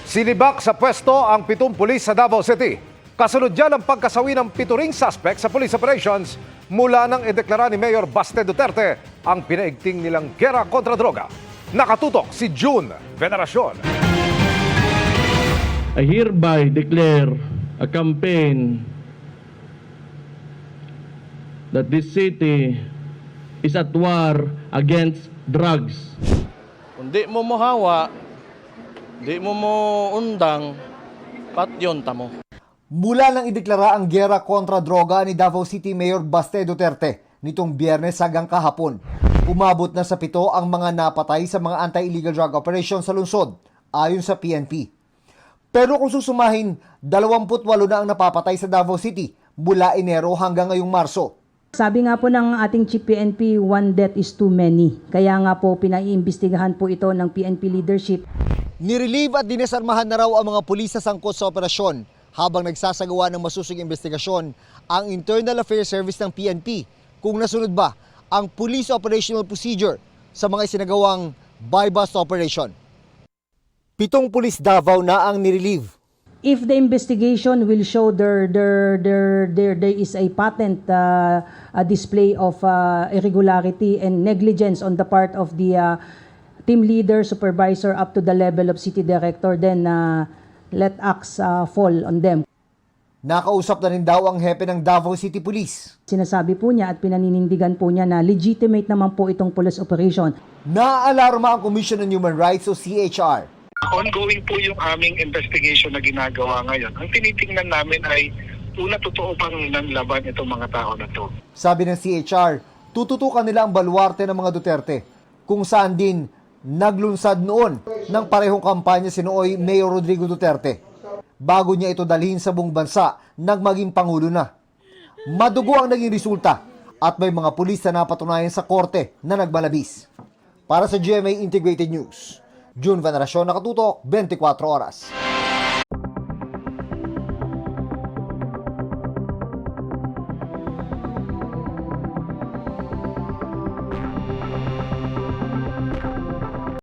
Sinibak sa pwesto ang 7 pulis sa Davao City. Kasunod dyan ang pagkasawi ng 7 ring suspect sa police operations mula nang ideklara ni Mayor Baste Duterte ang pinaigting nilang gera kontra droga. Nakatutok si June Veneracion. I hereby declare a campaign that this city is at war against drugs. Kung di mo mohawa, di mo undang, patyon tamo. Mula nang ideklara ang gera kontra droga ni Davao City Mayor Baste Duterte nitong Biyernes hanggang kahapon, umabot na sa 7 ang mga napatay sa mga anti-illegal drug operations sa lungsod, ayon sa PNP. Pero kung susumahin, 28 na ang napapatay sa Davao City mula Enero hanggang ngayong Marso. Sabi nga po ng ating Chief PNP, one death is too many. Kaya nga po pinaiimbestigahan po ito ng PNP leadership. Nirelieve at dinesarmahan na raw ang mga pulis sa sangkot sa operasyon habang nagsasagawa ng masusing investigasyon ang Internal Affairs Service ng PNP kung nasunod ba ang Police Operational Procedure sa mga isinagawang buy-bust operation. 7 pulis Davao na ang nirelieve. If the investigation will show there is a patent a display of irregularity and negligence on the part of the team leader, supervisor up to the level of city director, then let acts fall on them. Nakausap na rin daw ang hepe ng Davao City Police. Sinasabi po niya at pinaninindigan po niya na legitimate naman po itong police operation. Naaalarma ang Commission on Human Rights o CHR. Ongoing po yung aming investigation na ginagawa ngayon. Ang tinitingnan namin ay una, totoo bang nanlaban itong mga tao na to. Sabi ng CHR, tututukan nila ang baluarte ng mga Duterte, kung saan din naglunsad noon ng parehong kampanya si nooy Mayor Rodrigo Duterte, bago niya ito dalhin sa buong bansa nang maging Pangulo na. Madugo ang naging resulta at may mga pulis na napatunayan sa korte na nagmalabis. Para sa GMA Integrated News, June Veneracion, Nakatutok, 24 Oras.